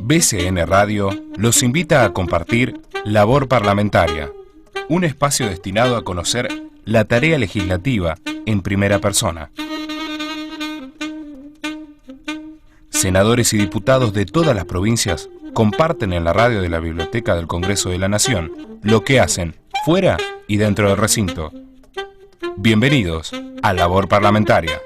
BCN Radio los invita a compartir Labor Parlamentaria, un espacio destinado a conocer la tarea legislativa en primera persona. Senadores y diputados de todas las provincias comparten en la radio de la Biblioteca del Congreso de la Nación lo que hacen fuera y dentro del recinto. Bienvenidos a Labor Parlamentaria.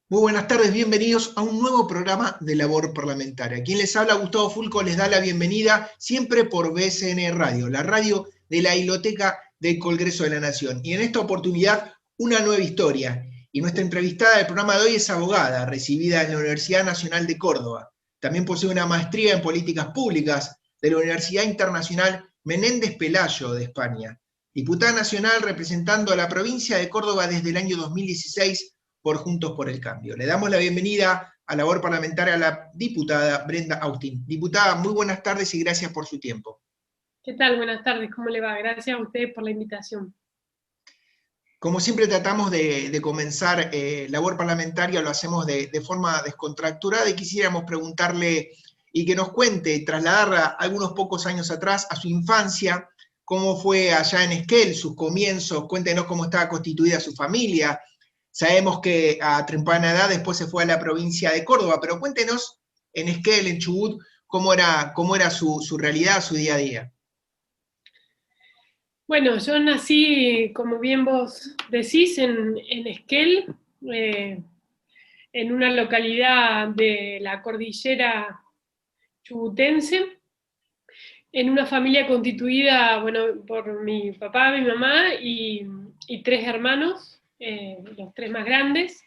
Muy buenas tardes, bienvenidos a un nuevo programa de Labor Parlamentaria. Quien les habla, Gustavo Fulco, les da la bienvenida siempre por BCN Radio, la radio de la Biblioteca del Congreso de la Nación. Y en esta oportunidad, una nueva historia. Y nuestra entrevistada del programa de hoy es abogada, recibida en la Universidad Nacional de Córdoba. También posee una maestría en políticas públicas de la Universidad Internacional Menéndez Pelayo de España. Diputada nacional representando a la provincia de Córdoba desde el año 2016 por Juntos por el Cambio. Le damos la bienvenida a Labor Parlamentaria a la diputada Brenda Austin. Diputada, muy buenas tardes y gracias por su tiempo. ¿Qué tal? Buenas tardes, ¿cómo le va? Gracias a ustedes por la invitación. Como siempre tratamos de comenzar Labor Parlamentaria, lo hacemos de forma descontracturada y quisiéramos preguntarle y que nos cuente, trasladarla algunos pocos años atrás a su infancia, cómo fue allá en Esquel, sus comienzos, cuéntenos cómo estaba constituida su familia. Sabemos que a temprana edad después se fue a la provincia de Córdoba, pero cuéntenos en Esquel, en Chubut, cómo era su realidad, su día a día. Bueno, yo nací, como bien vos decís, en Esquel, en una localidad de la cordillera chubutense, en una familia constituida, bueno, por mi papá, mi mamá y tres hermanos, los tres más grandes,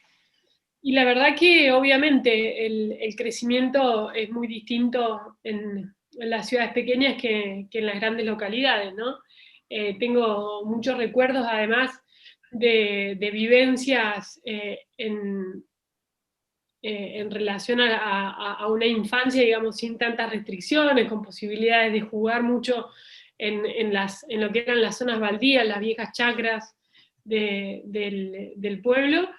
y la verdad que obviamente el crecimiento es muy distinto en las ciudades pequeñas que en las grandes localidades, ¿no? Tengo muchos recuerdos además de vivencias en relación a una infancia, digamos, sin tantas restricciones, con posibilidades de jugar mucho en lo que eran las zonas baldías, las viejas chacras del pueblo,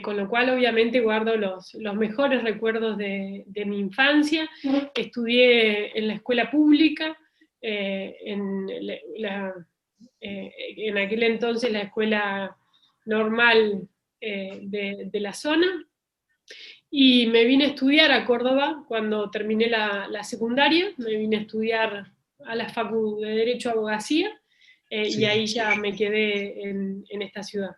con lo cual obviamente guardo los mejores recuerdos de mi infancia. Estudié en la escuela pública, en aquel entonces la escuela normal de la zona, y me vine a estudiar a Córdoba cuando terminé la secundaria, me vine a estudiar a la Facu de Derecho Abogacía, sí. Y ahí ya me quedé en esta ciudad.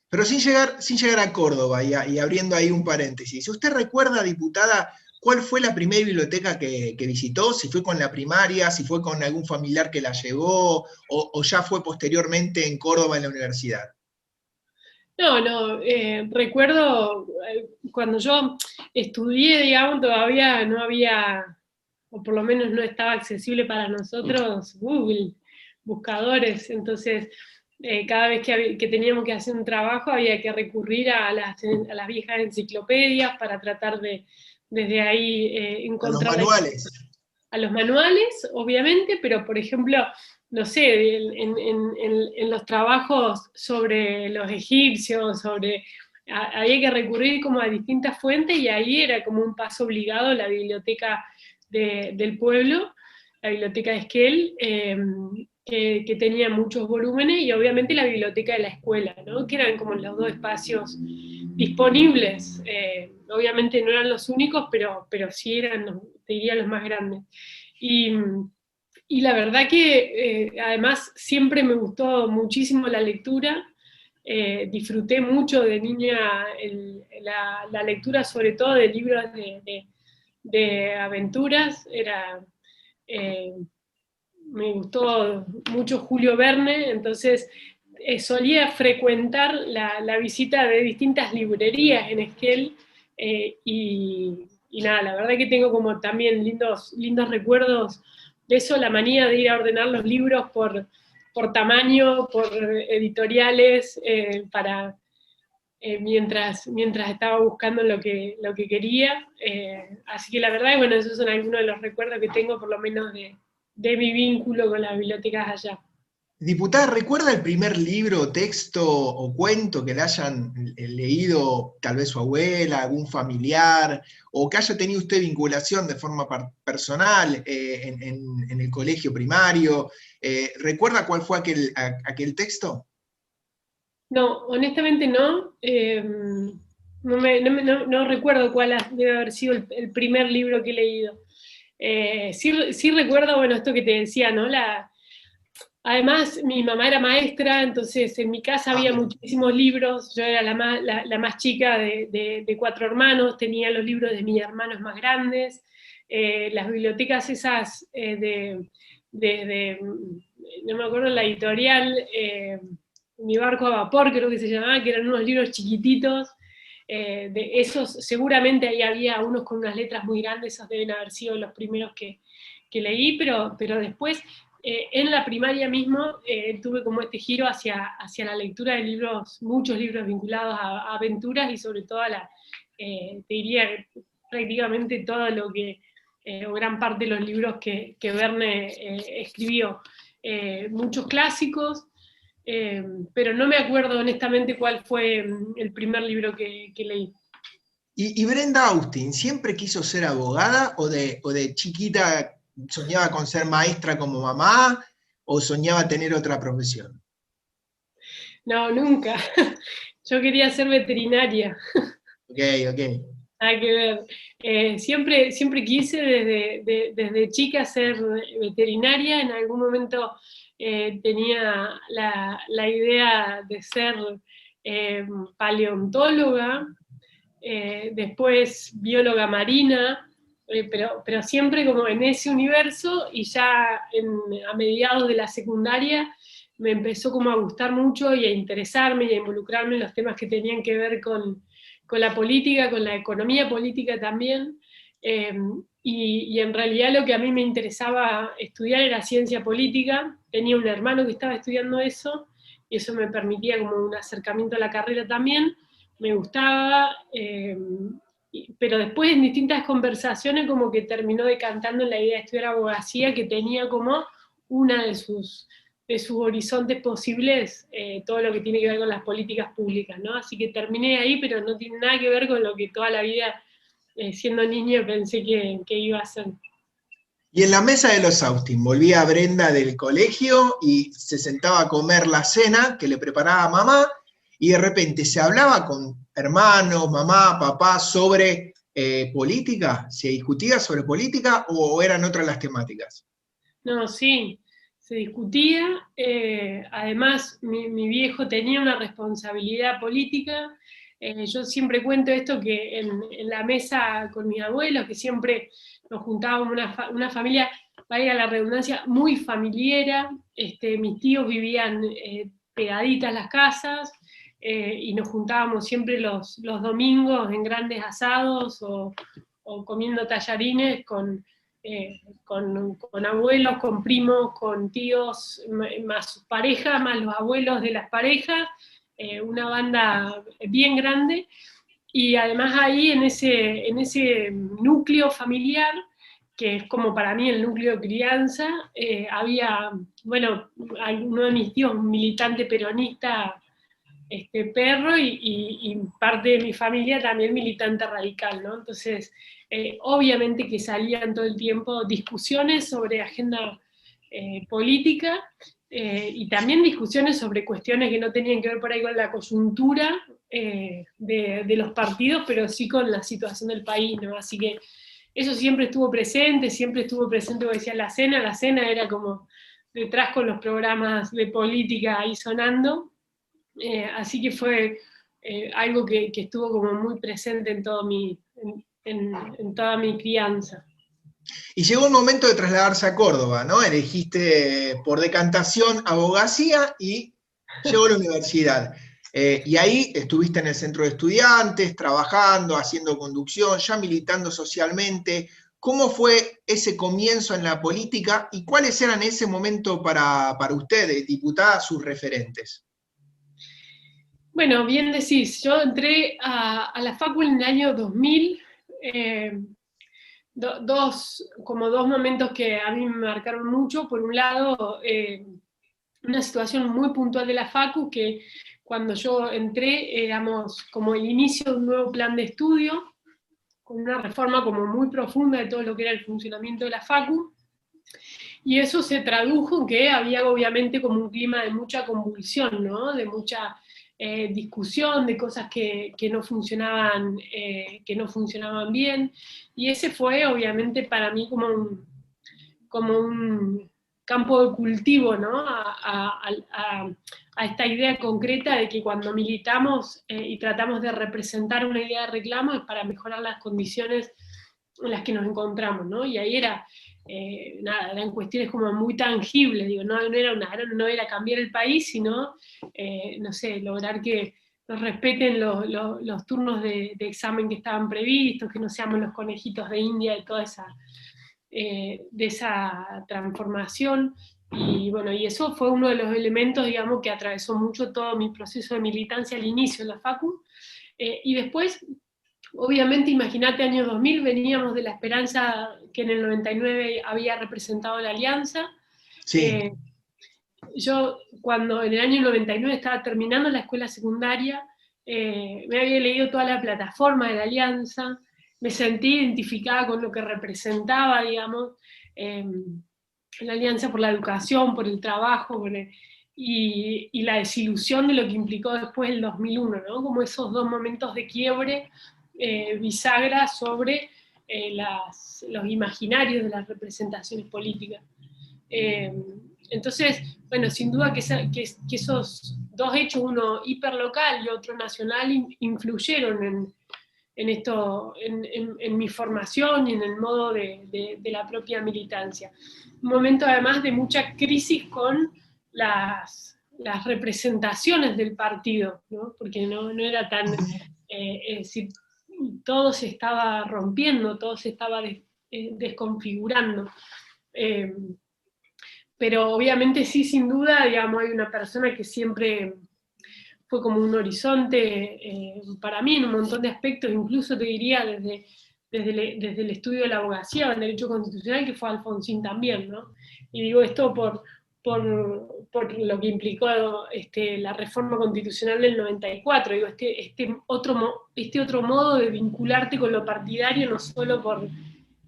Pero sin llegar a Córdoba, y abriendo ahí un paréntesis, si usted recuerda, diputada, ¿cuál fue la primera biblioteca que visitó? Si fue con la primaria, si fue con algún familiar que la llevó, o ya fue posteriormente en Córdoba en la universidad. No, recuerdo cuando yo estudié, digamos, todavía no había, o por lo menos no estaba accesible para nosotros, Google, buscadores, entonces cada vez que teníamos que hacer un trabajo había que recurrir a las viejas enciclopedias para tratar de desde ahí encontrar... A los manuales. A los manuales, obviamente, pero por ejemplo, no sé, en los trabajos sobre los egipcios, había que recurrir como a distintas fuentes, y ahí era como un paso obligado la biblioteca del pueblo, la biblioteca de Esquel, que tenía muchos volúmenes, y obviamente la biblioteca de la escuela, ¿no? Que eran como los dos espacios disponibles. Obviamente no eran los únicos, pero sí eran, te diría, los más grandes. Y la verdad que además siempre me gustó muchísimo la lectura, disfruté mucho de niña la lectura, sobre todo de libros de aventuras. Me gustó mucho Julio Verne, entonces solía frecuentar la visita de distintas librerías en Esquel, y nada, la verdad que tengo como también lindos recuerdos de eso, la manía de ir a ordenar los libros por tamaño, por editoriales, mientras estaba buscando lo que quería, así que la verdad, bueno, esos son algunos de los recuerdos que tengo, por lo menos de mi vínculo con las bibliotecas allá. Diputada, ¿recuerda el primer libro, texto o cuento que le hayan leído tal vez su abuela, algún familiar, o que haya tenido usted vinculación de forma personal en el colegio primario? ¿Recuerda cuál fue aquel texto? No, honestamente no. No recuerdo debe haber sido el primer libro que he leído. Sí recuerdo, bueno, esto que te decía, ¿no? Además, mi mamá era maestra, entonces en mi casa había Bien. muchísimos libros. Yo era la más chica de 4 hermanos, tenía los libros de mis hermanos más grandes. Las bibliotecas esas no me acuerdo la editorial, Mi barco a vapor creo que se llamaba, que eran unos libros chiquititos. De esos, seguramente ahí había unos con unas letras muy grandes, esos deben haber sido los primeros que leí, pero después en la primaria mismo tuve como este giro hacia la lectura de libros, muchos libros vinculados a aventuras y sobre todo te diría prácticamente todo lo que, o gran parte de los libros que Verne escribió. Muchos clásicos, pero no me acuerdo honestamente cuál fue el primer libro que leí. ¿Y Brenda Austin siempre quiso ser abogada o de chiquita soñaba con ser maestra como mamá o soñaba tener otra profesión? No, nunca. Yo quería ser veterinaria. Ok, ok. Nada que ver. Siempre quise desde chica ser veterinaria. En algún momento tenía la idea de ser eh, paleontóloga, después bióloga marina, pero siempre como en ese universo, y ya a mediados de la secundaria me empezó como a gustar mucho y a interesarme y a involucrarme en los temas que tenían que ver con la política, con la economía política también. Y en realidad lo que a mí me interesaba estudiar era ciencia política. Tenía un hermano que estaba estudiando eso, y eso me permitía como un acercamiento a la carrera también. Me gustaba, pero después en distintas conversaciones como que terminó decantando en la idea de estudiar abogacía, que tenía como una de sus horizontes posibles, todo lo que tiene que ver con las políticas públicas, ¿no? Así que terminé ahí, pero no tiene nada que ver con lo que toda la vida, siendo niño, pensé que iba a hacer. Y en la mesa de los Austin volvía Brenda del colegio y se sentaba a comer la cena que le preparaba mamá y de repente se hablaba con hermanos, mamá, papá sobre política, se discutía sobre política o eran otras las temáticas. No, sí, se discutía. Además, mi viejo tenía una responsabilidad política. Yo siempre cuento esto, que en la mesa con mis abuelos, que siempre nos juntábamos una familia, valga la redundancia, muy familiera. Mis tíos vivían pegaditas las casas, y nos juntábamos siempre los domingos en grandes asados o comiendo tallarines con abuelos, con primos, con tíos, más sus parejas, más los abuelos de las parejas, una banda bien grande. Y además ahí en ese núcleo familiar, que es como para mí el núcleo de crianza, había, bueno, uno de mis tíos, un militante peronista, perro, y parte de mi familia también militante radical, ¿no? Entonces, obviamente que salían todo el tiempo discusiones sobre agenda política, y también discusiones sobre cuestiones que no tenían que ver por ahí con la coyuntura de los partidos, pero sí con la situación del país, ¿no? Así que eso siempre estuvo presente, como decía, la cena era como detrás con los programas de política ahí sonando. Así que fue algo que estuvo como muy presente en toda mi crianza. Y llegó el momento de trasladarse a Córdoba, ¿no? Elegiste por decantación abogacía y llegó a la universidad. Y ahí estuviste en el centro de estudiantes, trabajando, haciendo conducción, ya militando socialmente. ¿Cómo fue ese comienzo en la política y cuáles eran en ese momento para ustedes, diputada, sus referentes? Bueno, bien decís, yo entré a la facu en el año 2000, como dos momentos que a mí me marcaron mucho. Por un lado, una situación muy puntual de la Facu, que cuando yo entré éramos como el inicio de un nuevo plan de estudio, con una reforma como muy profunda de todo lo que era el funcionamiento de la Facu, y eso se tradujo en que había obviamente como un clima de mucha convulsión, ¿no? De mucha discusión, de cosas que no funcionaban bien, y ese fue obviamente para mí como un campo de cultivo, ¿no? A esta idea concreta de que cuando militamos y tratamos de representar una idea de reclamo es para mejorar las condiciones en las que nos encontramos, ¿no? Y ahí eran cuestiones como muy tangibles, digo, no era cambiar el país, sino, no sé, lograr que nos respeten los turnos de examen que estaban previstos, que no seamos los conejitos de India de toda esa transformación. Y bueno, y eso fue uno de los elementos, digamos, que atravesó mucho todo mi proceso de militancia al inicio en la Facu. Y después, obviamente, imagínate, año 2000, veníamos de la esperanza que en el 99 había representado la Alianza. Sí. Yo, cuando en el año 99 estaba terminando la escuela secundaria, me había leído toda la plataforma de la Alianza, me sentí identificada con lo que representaba, digamos, la Alianza por la Educación, por el trabajo, y la desilusión de lo que implicó después el 2001, ¿no? Como esos dos momentos de quiebre, bisagra sobre los imaginarios de las representaciones políticas. Entonces, bueno, sin duda que esos dos hechos, uno hiperlocal y otro nacional, influyeron en mi formación y en el modo de la propia militancia. Un momento además de mucha crisis con las representaciones del partido, ¿no? Porque no era tan, es decir, todo se estaba rompiendo, todo se estaba desconfigurando. Pero obviamente sí, sin duda, digamos, hay una persona que siempre fue como un horizonte para mí en un montón de aspectos, incluso te diría desde el estudio de la abogacía, el derecho constitucional, que fue Alfonsín también, ¿no? Y digo esto por lo que implicó la reforma constitucional del 94, digo, este otro modo de vincularte con lo partidario, no solo por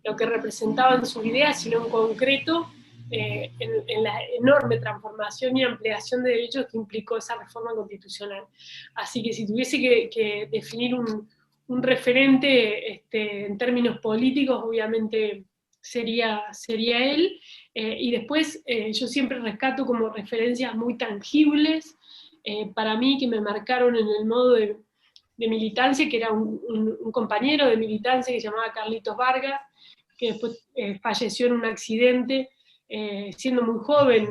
lo que representaban sus ideas, sino en concreto en la enorme transformación y ampliación de derechos que implicó esa reforma constitucional. Así que si tuviese que definir un referente en términos políticos, obviamente sería él. Y después yo siempre rescato como referencias muy tangibles para mí, que me marcaron en el modo de militancia, que era un compañero de militancia que se llamaba Carlitos Vargas, que después falleció en un accidente, siendo muy joven,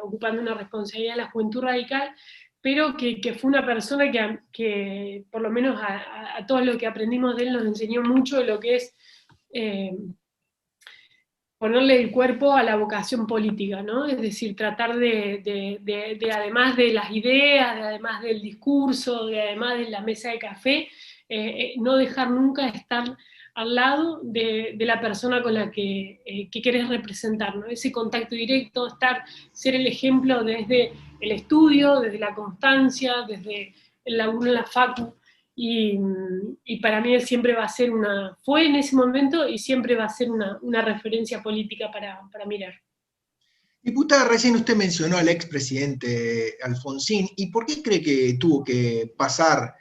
ocupando una responsabilidad en la Juventud Radical, pero que fue una persona que por lo menos a todos lo que aprendimos de él nos enseñó mucho de lo que es ponerle el cuerpo a la vocación política, ¿no? Es decir, tratar de además de las ideas, además del discurso, además de la mesa de café, no dejar nunca de estar al lado de la persona con la que querés representar, ¿no? Ese contacto directo, ser el ejemplo desde el estudio, desde la constancia, desde el laburo en la facu, y para mí él siempre va a ser fue en ese momento y siempre va a ser una referencia política para mirar. Diputada, recién usted mencionó al expresidente Alfonsín, ¿y por qué cree que tuvo que pasar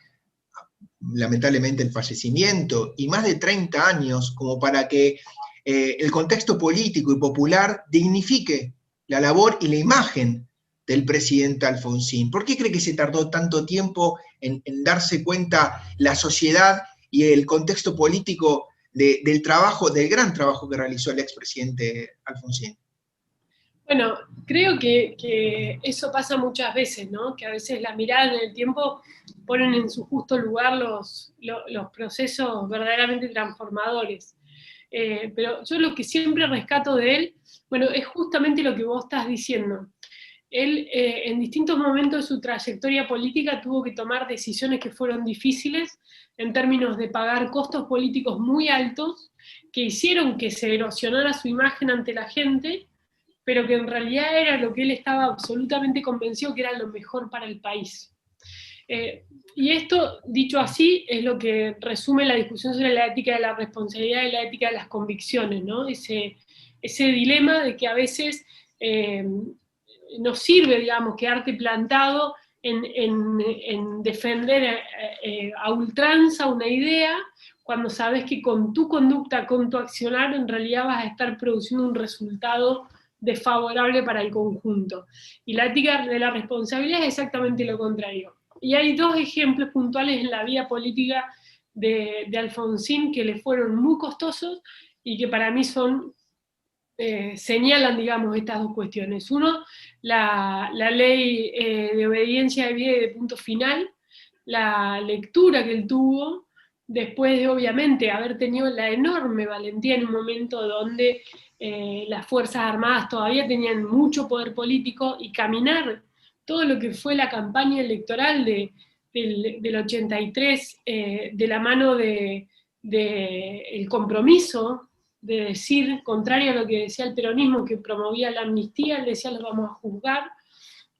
lamentablemente el fallecimiento y más de 30 años como para que el contexto político y popular dignifique la labor y la imagen del presidente Alfonsín? ¿Por qué cree que se tardó tanto tiempo en darse cuenta la sociedad y el contexto político del gran trabajo que realizó el expresidente Alfonsín? Bueno, creo que eso pasa muchas veces, ¿no? Que a veces la mirada en el tiempo ponen en su justo lugar los procesos verdaderamente transformadores. Pero yo lo que siempre rescato de él, bueno, es justamente lo que vos estás diciendo. Él en distintos momentos de su trayectoria política tuvo que tomar decisiones que fueron difíciles en términos de pagar costos políticos muy altos que hicieron que se erosionara su imagen ante la gente, pero que en realidad era lo que él estaba absolutamente convencido que era lo mejor para el país. Y esto, dicho así, es lo que resume la discusión sobre la ética de la responsabilidad y la ética de las convicciones, ¿no? Ese dilema de que a veces nos sirve, digamos, quedarte plantado en defender a ultranza una idea, cuando sabes que con tu conducta, con tu accionar, en realidad vas a estar produciendo un resultado desfavorable para el conjunto. Y la ética de la responsabilidad es exactamente lo contrario. Y hay dos ejemplos puntuales en la vida política de Alfonsín que le fueron muy costosos y que para mí son, señalan, digamos, estas dos cuestiones. Uno, la ley de obediencia de vida y de punto final, la lectura que él tuvo, después de obviamente haber tenido la enorme valentía en un momento donde las Fuerzas Armadas todavía tenían mucho poder político, y caminar todo lo que fue la campaña electoral del 83 de la mano del compromiso de decir, contrario a lo que decía el peronismo, que promovía la amnistía, él decía los vamos a juzgar,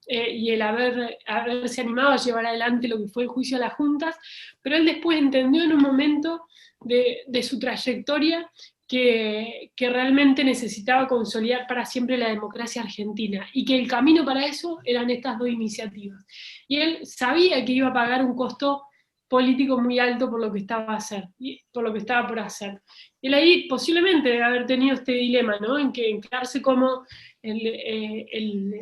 y el haberse animado a llevar adelante lo que fue el juicio a las juntas, pero él después entendió en un momento de su trayectoria que realmente necesitaba consolidar para siempre la democracia argentina, y que el camino para eso eran estas dos iniciativas. Y él sabía que iba a pagar un costo político muy alto por lo que estaba por hacer. Y él ahí posiblemente debe haber tenido este dilema, ¿no? En que quedarse como el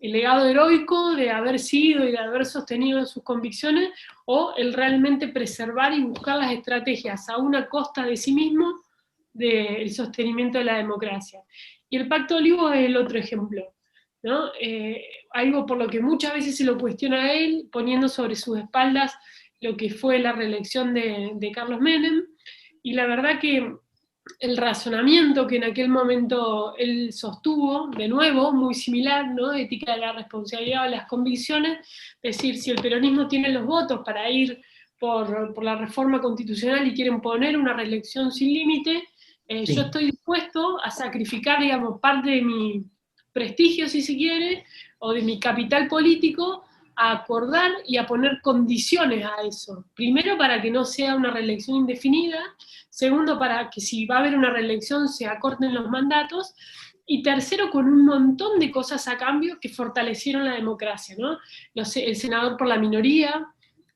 legado heroico de haber sido y de haber sostenido sus convicciones, o el realmente preservar y buscar las estrategias a una costa de sí mismo del sostenimiento de la democracia. Y el Pacto de Olivos es el otro ejemplo, ¿no? Algo por lo que muchas veces se lo cuestiona a él, poniendo sobre sus espaldas lo que fue la reelección de Carlos Menem, y la verdad que el razonamiento que en aquel momento él sostuvo, de nuevo, muy similar, ¿no? Ética de la responsabilidad o las convicciones, es decir, si el peronismo tiene los votos para ir por la reforma constitucional y quieren poner una reelección sin límite, sí, yo estoy dispuesto a sacrificar, digamos, parte de mi prestigio, si se quiere, o de mi capital político, a acordar y a poner condiciones a eso. Primero, para que no sea una reelección indefinida. Segundo, para que si va a haber una reelección se acorten los mandatos. Y tercero, con un montón de cosas a cambio que fortalecieron la democracia, ¿no? El senador por la minoría,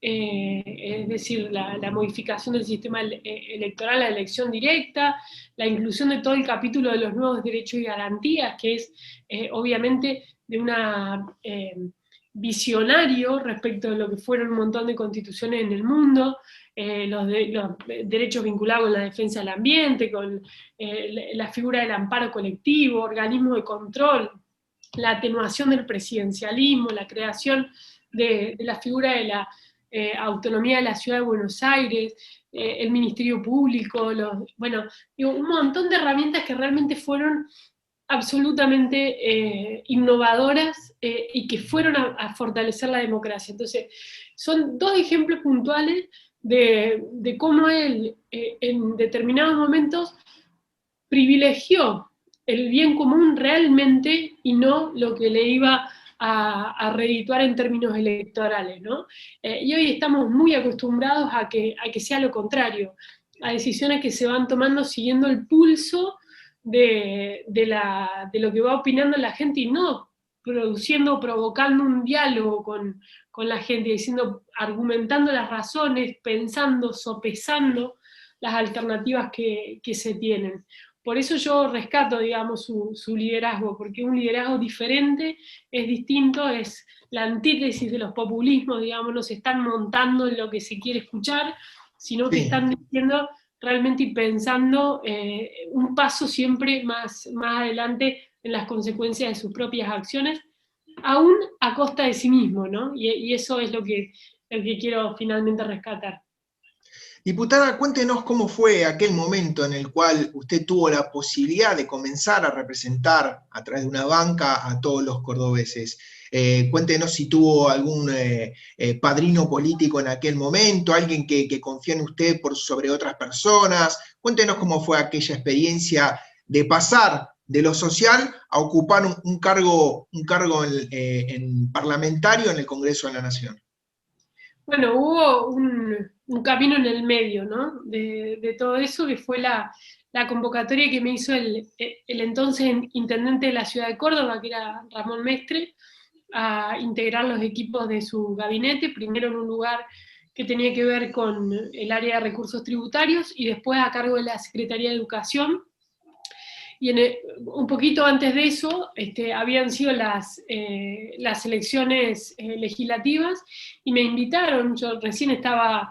es decir, la modificación del sistema electoral, la elección directa, la inclusión de todo el capítulo de los nuevos derechos y garantías, que es obviamente de una visionario respecto de lo que fueron un montón de constituciones en el mundo, los derechos vinculados con la defensa del ambiente, con la figura del amparo colectivo, organismos de control, la atenuación del presidencialismo, la creación de la figura de la autonomía de la Ciudad de Buenos Aires, el Ministerio Público, un montón de herramientas que realmente fueron absolutamente innovadoras y que fueron a fortalecer la democracia. Entonces, son dos ejemplos puntuales de cómo él en determinados momentos privilegió el bien común realmente y no lo que le iba a redituar en términos electorales, ¿no? Y hoy estamos muy acostumbrados a que sea lo contrario, a decisiones que se van tomando siguiendo el pulso de lo que va opinando la gente, y no provocando un diálogo con la gente, argumentando las razones, pensando, sopesando las alternativas que se tienen. Por eso yo rescato, digamos, su liderazgo, porque un liderazgo diferente, es distinto, es la antítesis de los populismos, digamos, no se están montando en lo que se quiere escuchar, sino que están diciendo realmente y pensando un paso siempre más adelante en las consecuencias de sus propias acciones, aún a costa de sí mismo, ¿no? Y eso es lo que quiero finalmente rescatar. Diputada, cuéntenos cómo fue aquel momento en el cual usted tuvo la posibilidad de comenzar a representar a través de una banca a todos los cordobeses. Cuéntenos si tuvo algún padrino político en aquel momento, alguien que confió en usted por sobre otras personas. Cuéntenos cómo fue aquella experiencia de pasar de lo social a ocupar un cargo en parlamentario en el Congreso de la Nación? Bueno, hubo un camino en el medio, ¿no? De todo eso, que fue la convocatoria que me hizo el entonces intendente de la ciudad de Córdoba, que era Ramón Mestre, a integrar los equipos de su gabinete, primero en un lugar que tenía que ver con el área de recursos tributarios y después a cargo de la Secretaría de Educación. Y un poquito antes de eso habían sido las elecciones legislativas y me invitaron. Yo recién estaba,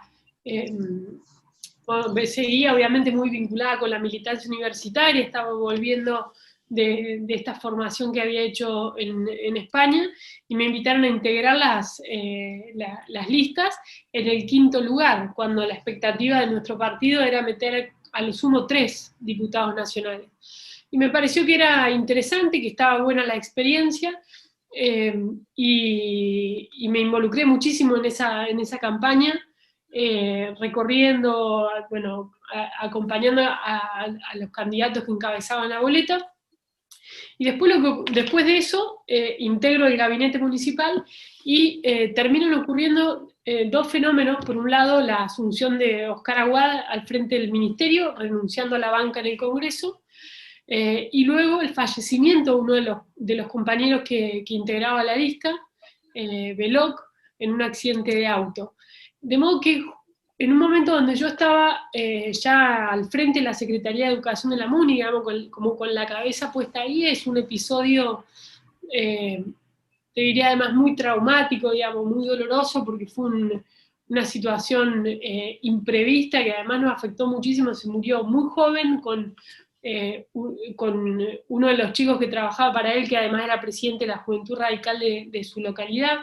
bueno, seguía obviamente muy vinculada con la militancia universitaria, estaba volviendo de esta formación que había hecho en España, y me invitaron a integrar las listas en el quinto lugar, cuando la expectativa de nuestro partido era meter a lo sumo 3 diputados nacionales. Y me pareció que era interesante, que estaba buena la experiencia, y me involucré muchísimo en esa campaña, recorriendo, bueno, acompañando a los candidatos que encabezaban la boleta. Y después de eso, integro el gabinete municipal y terminan ocurriendo 2 fenómenos. Por un lado, la asunción de Oscar Aguad al frente del ministerio, renunciando a la banca en el Congreso, y luego el fallecimiento de uno de los compañeros que integraba la lista, Beloc, en un accidente de auto. De modo que en un momento donde yo estaba ya al frente de la Secretaría de Educación de la MUNI, digamos, como con la cabeza puesta ahí, es un episodio, te diría además muy traumático, digamos, muy doloroso, porque fue una situación imprevista que además nos afectó muchísimo. Se murió muy joven con uno de los chicos que trabajaba para él, que además era presidente de la Juventud Radical de su localidad.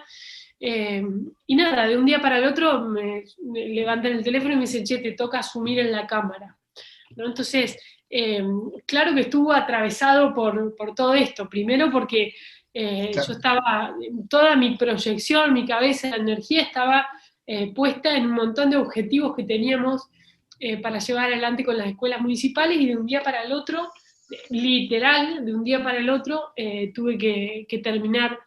Y nada, de un día para el otro me levantan el teléfono y me dicen: che, te toca asumir en la Cámara, ¿no? Entonces, claro que estuvo atravesado por todo esto. Primero porque Claro. yo estaba, toda mi proyección, mi cabeza, la energía estaba puesta en un montón de objetivos que teníamos para llevar adelante con las escuelas municipales, y de un día para el otro, literal, de un día para el otro, tuve que terminar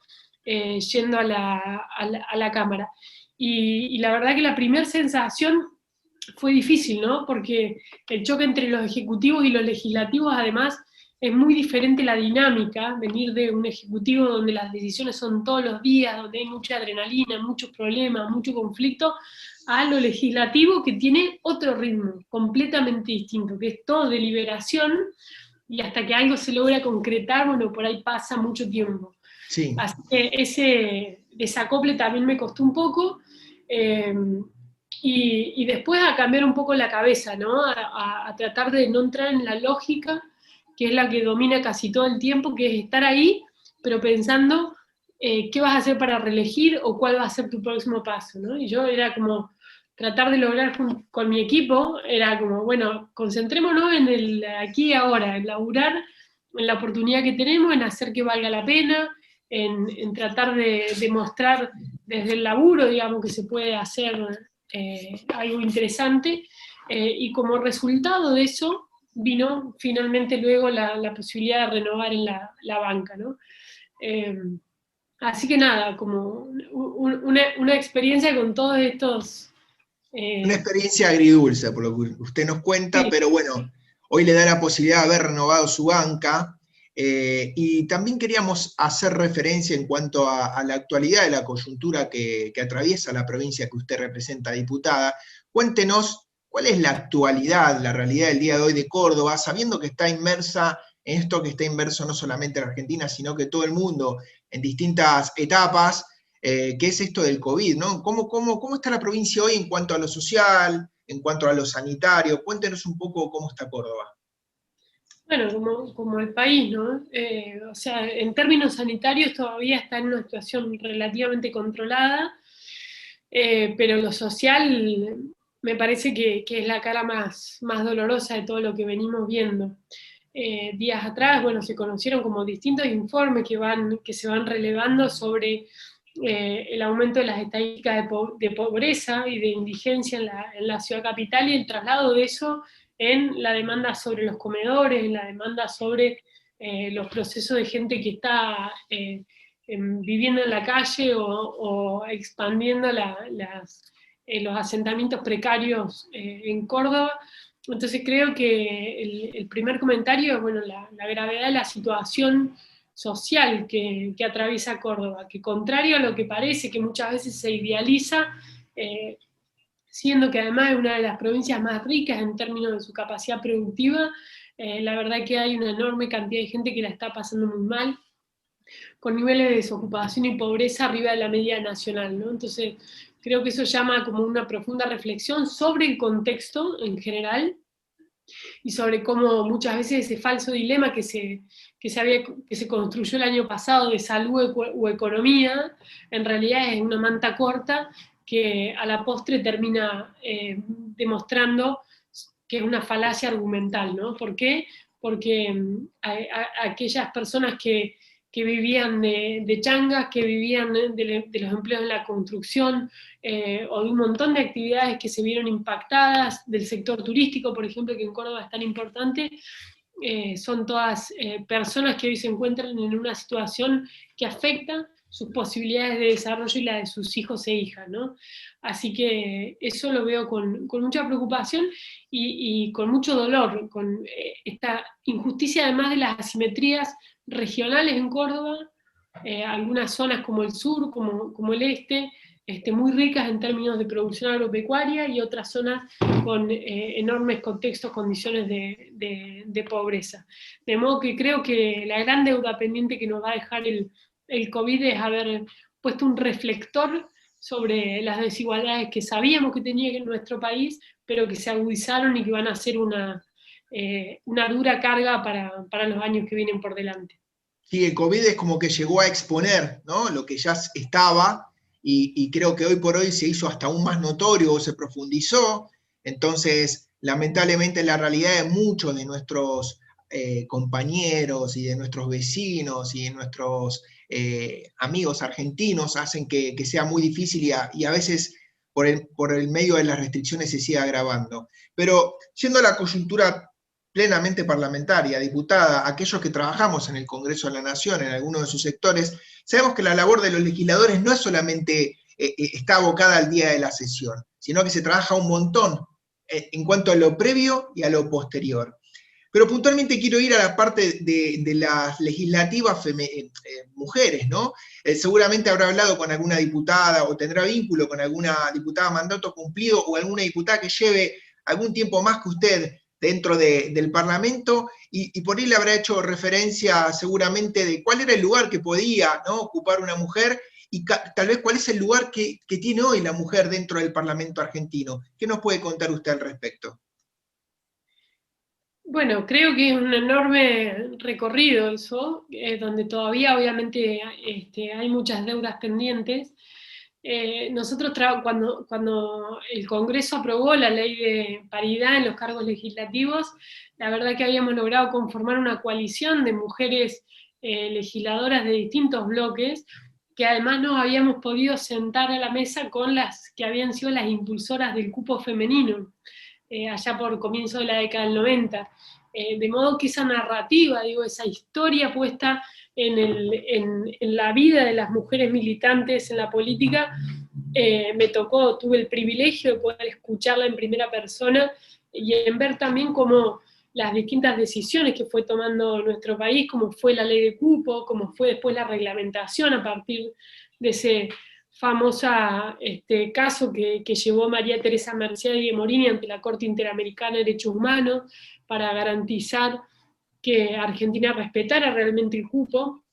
yendo a la Cámara. Y la verdad que la primera sensación fue difícil, ¿no? Porque el choque entre los ejecutivos y los legislativos, además, es muy diferente la dinámica. Venir de un ejecutivo donde las decisiones son todos los días, donde hay mucha adrenalina, muchos problemas, mucho conflicto, a lo legislativo, que tiene otro ritmo completamente distinto, que es todo deliberación, y hasta que algo se logra concretar, bueno, por ahí pasa mucho tiempo. Sí. Así que ese desacople también me costó un poco, y después a cambiar un poco la cabeza, ¿no? A tratar de no entrar en la lógica, que es la que domina casi todo el tiempo, que es estar ahí, pero pensando qué vas a hacer para reelegir o cuál va a ser tu próximo paso, ¿no? Y yo era como tratar de lograr con mi equipo, era como, bueno, concentrémonos en el aquí y ahora, en laburar, en la oportunidad que tenemos, en hacer que valga la pena, en tratar de demostrar desde el laburo, digamos, que se puede hacer algo interesante, y como resultado de eso vino finalmente luego la posibilidad de renovar en la banca, ¿no? Así que nada, como una experiencia con todos estos... Una experiencia agridulce, por lo que usted nos cuenta, Sí. pero bueno, hoy le da la posibilidad de haber renovado su banca, y también queríamos hacer referencia en cuanto a la actualidad de la coyuntura que atraviesa la provincia que usted representa, diputada. Cuéntenos cuál es la actualidad, la realidad del día de hoy de Córdoba, sabiendo que está inmersa en esto, que está inmerso no solamente en Argentina, sino que todo el mundo en distintas etapas. ¿Qué es esto del COVID, ¿no? ¿Cómo está la provincia hoy en cuanto a lo social, en cuanto a lo sanitario? Cuéntenos un poco cómo está Córdoba. Bueno, como el país, ¿no? O sea, en términos sanitarios todavía está en una situación relativamente controlada, pero lo social me parece que es la cara más dolorosa de todo lo que venimos viendo. Días atrás, bueno, se conocieron como distintos informes que se van relevando sobre el aumento de las estadísticas de pobreza y de indigencia en la ciudad capital, y el traslado de eso en la demanda sobre los comedores, en la demanda sobre los procesos de gente que está viviendo en la calle o expandiendo los asentamientos precarios en Córdoba. Entonces creo que el primer comentario es, bueno, la gravedad de la situación social que atraviesa Córdoba, que contrario a lo que parece, que muchas veces se idealiza, siendo que además es una de las provincias más ricas en términos de su capacidad productiva, la verdad que hay una enorme cantidad de gente que la está pasando muy mal, con niveles de desocupación y pobreza arriba de la media nacional, ¿no? Entonces, creo que eso llama como una profunda reflexión sobre el contexto en general, y sobre cómo muchas veces ese falso dilema que se construyó el año pasado de salud o economía, en realidad es una manta corta que a la postre termina demostrando que es una falacia argumental, ¿no? ¿Por qué? Porque aquellas personas que vivían de changas, que vivían de los empleos en la construcción, o de un montón de actividades que se vieron impactadas, del sector turístico, por ejemplo, que en Córdoba es tan importante, son todas personas que hoy se encuentran en una situación que afecta sus posibilidades de desarrollo y la de sus hijos e hijas, ¿no? Así que eso lo veo con mucha preocupación y con mucho dolor, con esta injusticia además de las asimetrías regionales en Córdoba, algunas zonas como el sur, como el este, muy ricas en términos de producción agropecuaria, y otras zonas con enormes contextos, condiciones de pobreza. De modo que creo que la gran deuda pendiente que nos va a dejar el COVID es haber puesto un reflector sobre las desigualdades que sabíamos que tenía en nuestro país, pero que se agudizaron y que van a ser una dura carga para los años que vienen por delante. Sí, el COVID es como que llegó a exponer, ¿no?, lo que ya estaba, y creo que hoy por hoy se hizo hasta aún más notorio o se profundizó. Entonces, lamentablemente, la realidad de muchos de nuestros compañeros y de nuestros vecinos y de nuestros amigos argentinos hacen que sea muy difícil, y a veces por el medio de las restricciones se sigue agravando. Pero yendo a la coyuntura plenamente parlamentaria, diputada, aquellos que trabajamos en el Congreso de la Nación, en algunos de sus sectores, sabemos que la labor de los legisladores no es solamente está abocada al día de la sesión, sino que se trabaja un montón en cuanto a lo previo y a lo posterior. Pero puntualmente quiero ir a la parte de las legislativas mujeres, ¿no? Seguramente habrá hablado con alguna diputada o tendrá vínculo con alguna diputada mandato cumplido o alguna diputada que lleve algún tiempo más que usted dentro del Parlamento, y por ahí le habrá hecho referencia seguramente de cuál era el lugar que podía, ¿no?, ocupar una mujer, y tal vez cuál es el lugar que tiene hoy la mujer dentro del Parlamento argentino. ¿Qué nos puede contar usted al respecto? Bueno, creo que es un enorme recorrido eso, donde todavía obviamente hay muchas deudas pendientes. Nosotros cuando el Congreso aprobó la ley de paridad en los cargos legislativos, la verdad que habíamos logrado conformar una coalición de mujeres legisladoras de distintos bloques, que además nos habíamos podido sentar a la mesa con las que habían sido las impulsoras del cupo femenino, allá por comienzo de la década del 90. De modo que esa narrativa, esa historia puesta en la vida de las mujeres militantes en la política, tuve el privilegio de poder escucharla en primera persona y en ver también cómo las distintas decisiones que fue tomando nuestro país, como fue la ley de cupo, como fue después la reglamentación a partir de ese famoso caso que llevó María Teresa Mercedes Morini ante la Corte Interamericana de Derechos Humanos para garantizar que Argentina respetara realmente el cupo,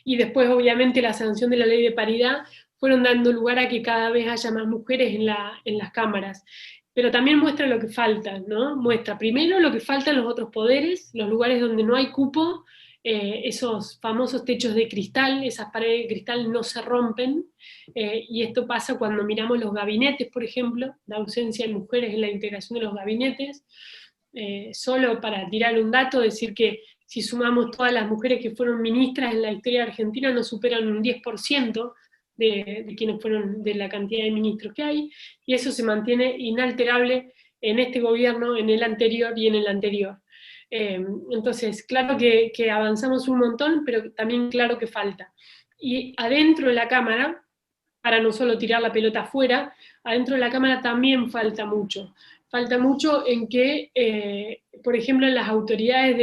y después obviamente la sanción de la ley de paridad, fueron dando lugar a que cada vez haya más mujeres en las cámaras. Pero también muestra lo que falta, ¿no? Muestra primero lo que falta en los otros poderes, los lugares donde no hay cupo, esos famosos techos de cristal, esas paredes de cristal no se rompen, y esto pasa cuando miramos los gabinetes, por ejemplo, la ausencia de mujeres en la integración de los gabinetes. Solo para tirar un dato, decir que si sumamos todas las mujeres que fueron ministras en la historia argentina, no superan un 10% de quienes fueron, de la cantidad de ministros que hay, y eso se mantiene inalterable en este gobierno, en el anterior y en el anterior. Entonces, claro que avanzamos un montón, pero también claro que falta. Y adentro de la Cámara, para no solo tirar la pelota afuera, adentro de la Cámara también falta mucho. Falta mucho en que, por ejemplo, en las autoridades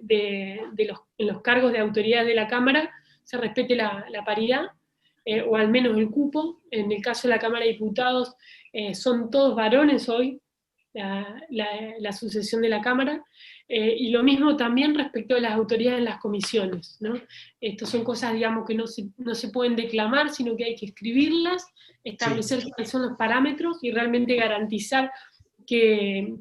en los cargos de autoridad de la Cámara se respete la paridad, o al menos el cupo. En el caso de la Cámara de Diputados, son todos varones hoy, la sucesión de la Cámara, y lo mismo también respecto de las autoridades en las comisiones, ¿no? Estas son cosas, digamos, que no se pueden declamar, sino que hay que escribirlas, establecer cuáles son los parámetros y realmente garantizar que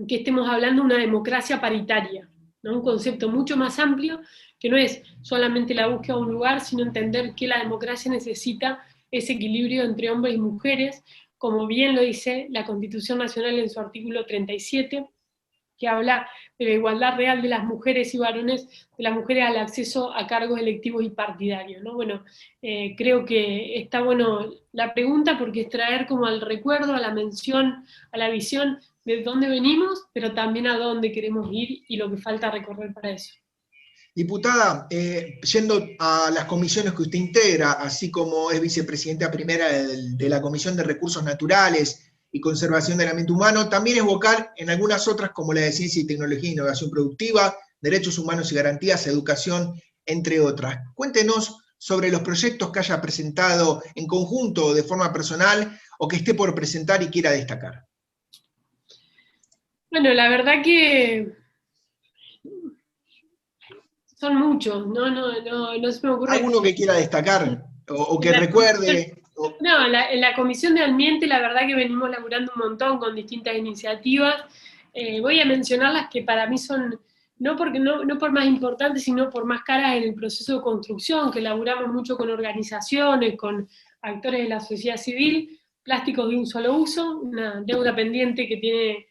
estemos hablando de una democracia paritaria, ¿no? Un concepto mucho más amplio, que no es solamente la búsqueda de un lugar, sino entender que la democracia necesita ese equilibrio entre hombres y mujeres, como bien lo dice la Constitución Nacional en su artículo 37, que habla de la igualdad real de las mujeres y varones, de las mujeres al acceso a cargos electivos y partidarios, ¿no? Bueno, creo que está bueno la pregunta porque es traer como al recuerdo, a la mención, a la visión de dónde venimos, pero también a dónde queremos ir y lo que falta recorrer para eso. Diputada, yendo a las comisiones que usted integra, así como es vicepresidenta primera de la Comisión de Recursos Naturales y Conservación del Ambiente Humano, también es vocal en algunas otras como la de Ciencia y Tecnología e Innovación Productiva, Derechos Humanos y Garantías, Educación, entre otras. Cuéntenos sobre los proyectos que haya presentado en conjunto o de forma personal o que esté por presentar y quiera destacar. Bueno, la verdad que son muchos, no se me ocurre. ¿Alguno que quiera destacar o que recuerde? No, en la Comisión de Ambiente la verdad que venimos laburando un montón con distintas iniciativas. Voy a mencionar las que para mí son, no por más importantes, sino por más caras en el proceso de construcción, que laburamos mucho con organizaciones, con actores de la sociedad civil. Plásticos de un solo uso, una deuda pendiente que tiene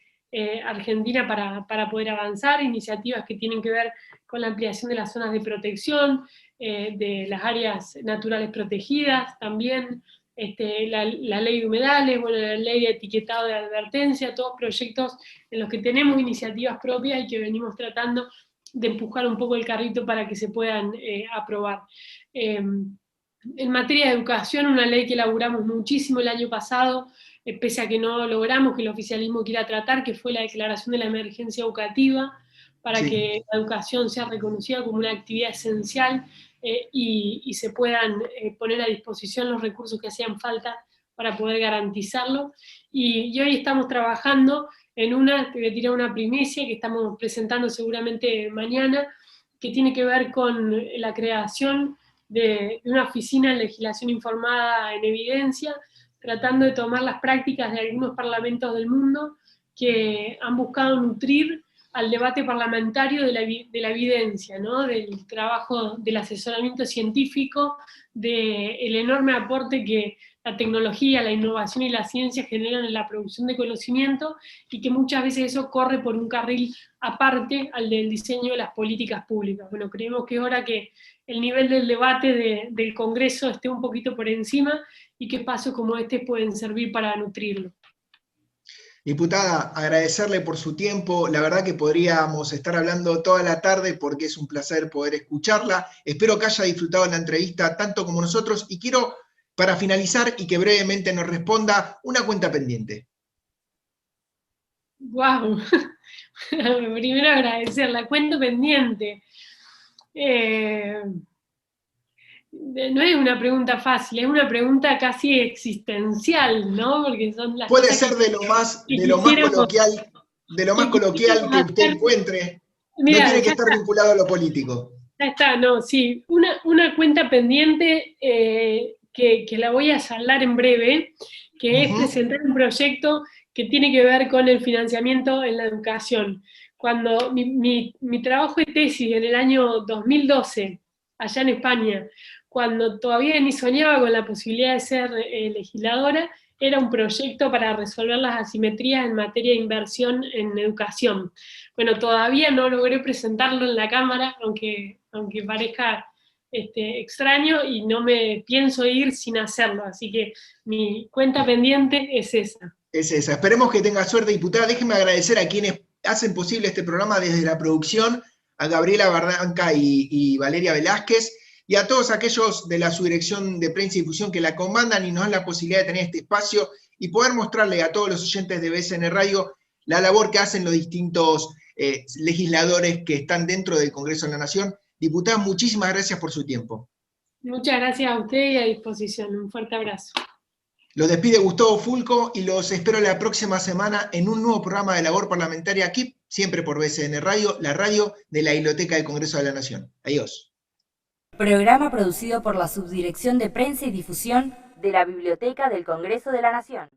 Argentina para poder avanzar, iniciativas que tienen que ver con la ampliación de las zonas de protección, de las áreas naturales protegidas también, la ley de humedales, bueno, la ley de etiquetado de advertencia, todos proyectos en los que tenemos iniciativas propias y que venimos tratando de empujar un poco el carrito para que se puedan aprobar. En materia de educación, una ley que elaboramos muchísimo el año pasado, pese a que no logramos que el oficialismo quiera tratar, que fue la declaración de la emergencia educativa, para que la educación sea reconocida como una actividad esencial y se puedan poner a disposición los recursos que hacían falta para poder garantizarlo. Y hoy estamos trabajando en una, te voy a tirar una primicia, que estamos presentando seguramente mañana, que tiene que ver con la creación de una oficina en legislación informada en evidencia, tratando de tomar las prácticas de algunos parlamentos del mundo que han buscado nutrir al debate parlamentario de la evidencia, ¿no? Del trabajo del asesoramiento científico, del enorme aporte que la tecnología, la innovación y la ciencia generan en la producción de conocimiento, y que muchas veces eso corre por un carril aparte al del diseño de las políticas públicas. Bueno, creemos que es hora que el nivel del debate del Congreso esté un poquito por encima y que espacios como este pueden servir para nutrirlo. Diputada, agradecerle por su tiempo. La verdad que podríamos estar hablando toda la tarde porque es un placer poder escucharla. Espero que haya disfrutado la entrevista tanto como nosotros, y quiero, para finalizar y que brevemente nos responda, una cuenta pendiente. ¡Wow! Primero agradecer la cuenta pendiente. No es una pregunta fácil, es una pregunta casi existencial, ¿no? Porque son las puede ser de lo más coloquial que usted encuentre. Mirá, no tiene que estar vinculado a lo político. Ya está, no, sí. Una cuenta pendiente que la voy a saldar en breve, que es presentar un proyecto que tiene que ver con el financiamiento en la educación. Cuando mi trabajo de tesis en el año 2012, allá en España, cuando todavía ni soñaba con la posibilidad de ser legisladora, era un proyecto para resolver las asimetrías en materia de inversión en educación. Bueno, todavía no logré presentarlo en la Cámara, aunque parezca extraño, y no me pienso ir sin hacerlo, así que mi cuenta pendiente es esa. Es esa. Esperemos que tenga suerte, diputada. Déjeme agradecer a quienes hacen posible este programa desde la producción, a Gabriela Barranca y Valeria Velázquez, y a todos aquellos de la subdirección de prensa y difusión que la comandan y nos dan la posibilidad de tener este espacio y poder mostrarle a todos los oyentes de BCN Radio la labor que hacen los distintos legisladores que están dentro del Congreso de la Nación. Diputada, muchísimas gracias por su tiempo. Muchas gracias a usted y a disposición. Un fuerte abrazo. Los despide Gustavo Fulco y los espero la próxima semana en un nuevo programa de labor parlamentaria aquí, siempre por BCN Radio, la radio de la Biblioteca del Congreso de la Nación. Adiós. Programa producido por la Subdirección de Prensa y Difusión de la Biblioteca del Congreso de la Nación.